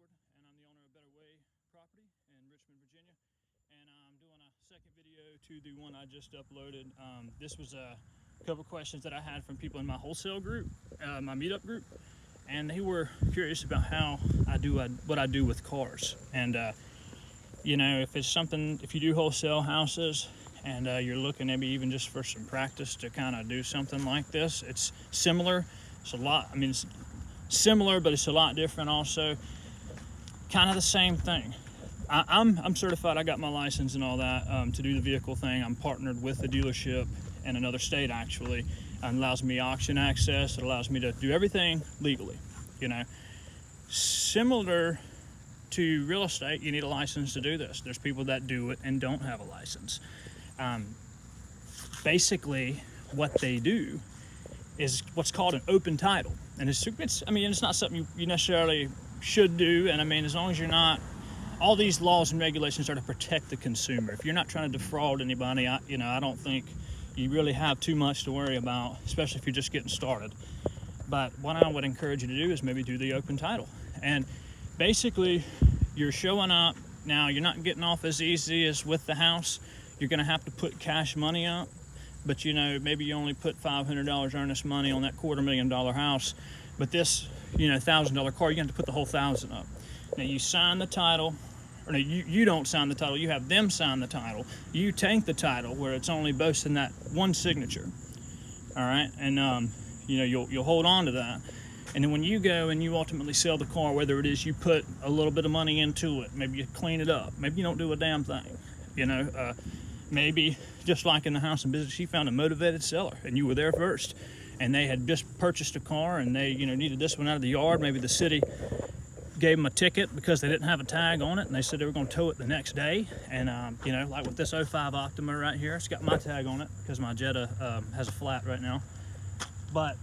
and I'm the owner of Better Way Property in Richmond, Virginia. And I'm doing a second video to the one I just uploaded. This was a couple questions that I had from people in my wholesale group, my meetup group, and they were curious about how I do what I do with cars. And you know, if it's something, if you do wholesale houses and you're looking maybe even just for some practice to kind of do something like this, it's similar. It's a lot, I mean, it's similar, but it's a lot different also. Kind of the same thing. I'm certified. I got my license and all that to do the vehicle thing. I'm partnered with the dealership in another state, actually. It allows me auction access. It allows me to do everything legally, you know. Similar to real estate, you need a license to do this. There's people that do it and don't have a license. Basically, what they do is what's called an open title. And it's I mean, it's not something you necessarily should do. And I mean, as long as you're not, all these laws and regulations are to protect the consumer. If you're not trying to defraud anybody, I don't think you really have too much to worry about, especially if you're just getting started. But what I would encourage you to do is maybe do the open title. And basically, you're showing up. Now, you're not getting off as easy as with the house. You're going to have to put cash money up. But, you know, maybe you only put $500 earnest money on that $250,000 house. But this, you know, $1,000 car, you have to put the whole $1,000 up. Now, you sign the title. Or no, you don't sign the title. You have them sign the title. You take the title where it's only boasting that one signature. All right? And, you know, you'll hold on to that. And then when you go and you ultimately sell the car, whether it is you put a little bit of money into it, maybe you clean it up, maybe you don't do a damn thing, you know, maybe just like in the house and business, you found a motivated seller and you were there first and they had just purchased a car and they, you know, needed this one out of the yard. Maybe the city gave them a ticket because they didn't have a tag on it and they said they were going to tow it the next day. And, you know, like with this 05 Optima right here, it's got my tag on it because my Jetta has a flat right now. But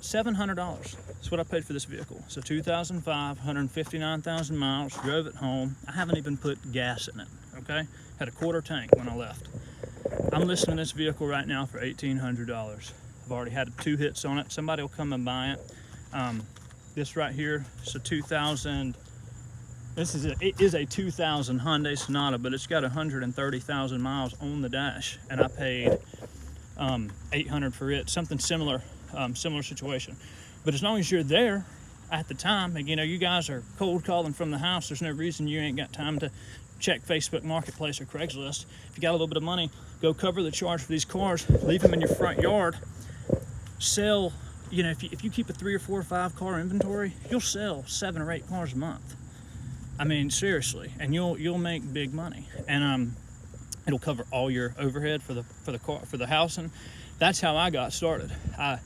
$700 is what I paid for this vehicle. So 2005, 159,000 miles, drove it home. I haven't even put gas in it, okay? Had a quarter tank when I left. I'm listing this vehicle right now for $1,800. I've already had 2 hits on it. Somebody will come and buy it. This right here is a 2000. It is a 2000 Hyundai Sonata, but it's got 130,000 miles on the dash, and I paid $800 for it. Something similar. Similar situation. But as long as you're there at the time, and you know, you guys are cold calling from the house, there's no reason you ain't got time to check Facebook Marketplace or Craigslist. If you got a little bit of money, go cover the charge for these cars, leave them in your front yard, sell, you know, if you keep a 3 or 4 or 5 car inventory, you'll sell 7 or 8 cars a month. I mean, seriously, and you'll make big money. And it'll cover all your overhead for the house. And that's how I got started. I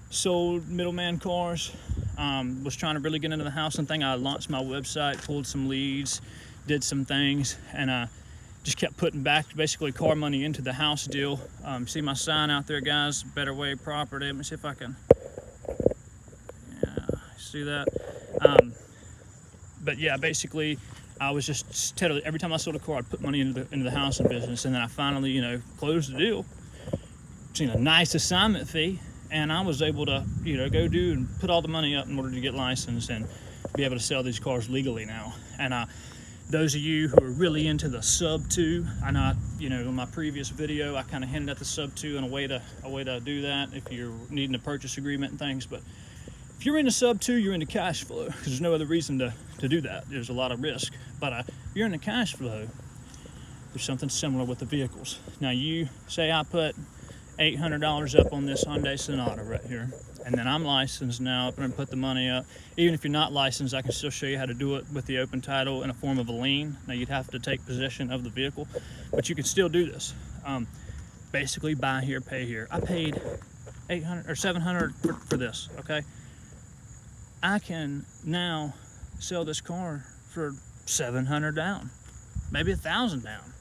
sold middleman cars, was trying to really get into the housing thing. I launched my website, pulled some leads, did some things, and I just kept putting back basically car money into the house deal. See my sign out there, guys, Better Way Property. Let me see if I can, yeah, see that? But yeah, basically, I was just steadily, every time I sold a car, I'd put money into the housing business, and then I finally, you know, closed the deal. Seen a nice assignment fee, and I was able to, you know, go do and put all the money up in order to get licensed and be able to sell these cars legally now. And those of you who are really into the sub 2, I know, you know, in my previous video, I kind of hinted at the sub 2 and a way to do that if you're needing a purchase agreement and things. But if you're into sub 2, you're into cash flow, because there's no other reason to do that. There's a lot of risk. But if you're into cash flow, there's something similar with the vehicles. Now, you say I put $800 up on this Hyundai Sonata right here, and then I'm licensed now. I'm going to put the money up. Even if you're not licensed, I can still show you how to do it with the open title in a form of a lien. Now, you'd have to take possession of the vehicle, but you can still do this. Basically, buy here, pay here. I paid $800 or $700 for this, okay? I can now sell this car for $700 down, maybe $1,000 down.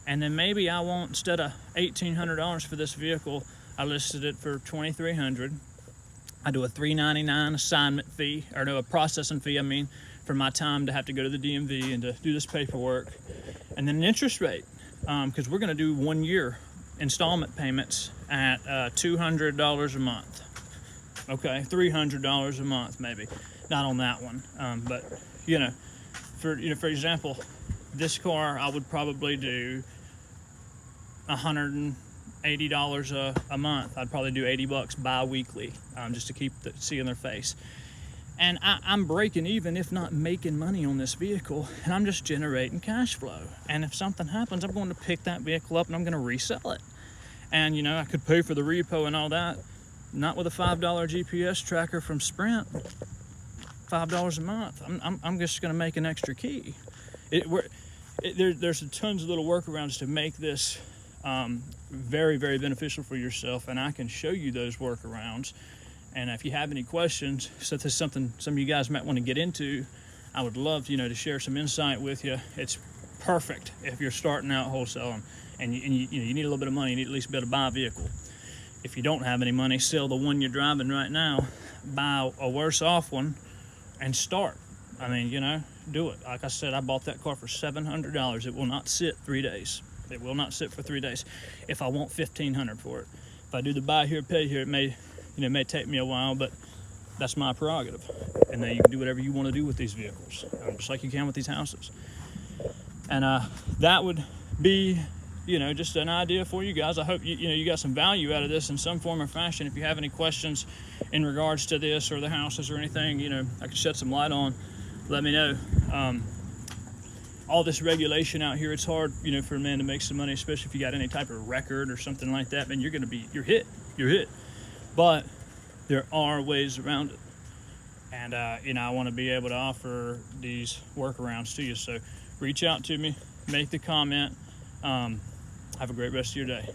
And then maybe I want, instead of $1,800 for this vehicle, I listed it for $2,300. I do a $399 assignment fee, or no, a processing fee, I mean, for my time to have to go to the DMV and to do this paperwork. And then an interest rate, because we're going to do 1 year installment payments at $200 a month. Okay, $300 a month maybe. not on that one. But for example, this car I would probably do $180 a month. I'd probably do $80 bi-weekly, just to keep see in their face. And I'm breaking even, if not making money on this vehicle, and I'm just generating cash flow. And if something happens, I'm going to pick that vehicle up and I'm going to resell it. And I could pay for the repo and all that, not with a $5 GPS tracker from Sprint. $5 a month. I'm just going to make an extra key. There's tons of little workarounds to make this very, very beneficial for yourself, and I can show you those workarounds. And if you have any questions, so if there's something some of you guys might want to get into, I would love to share some insight with you. It's perfect if you're starting out wholesaling and you need a little bit of money. You need at least be able to buy a vehicle. If you don't have any money, sell the one you're driving right now, buy a worse off one, and start. I mean, do it. Like I said, I bought that car for $700. It will not sit 3 days. It will not sit for 3 days. If I want $1,500 for it, if I do the buy here, pay here, it may take me a while, but that's my prerogative. And then you can do whatever you want to do with these vehicles, just like you can with these houses. And that would be, just an idea for you guys. I hope you got some value out of this in some form or fashion. If you have any questions in regards to this or the houses or anything, I can shed some light on, let me know. All this regulation out here, it's hard, for a man to make some money, especially if you got any type of record or something like that. Man, you're hit. But there are ways around it. And, I want to be able to offer these workarounds to you. So reach out to me, make the comment. Have a great rest of your day.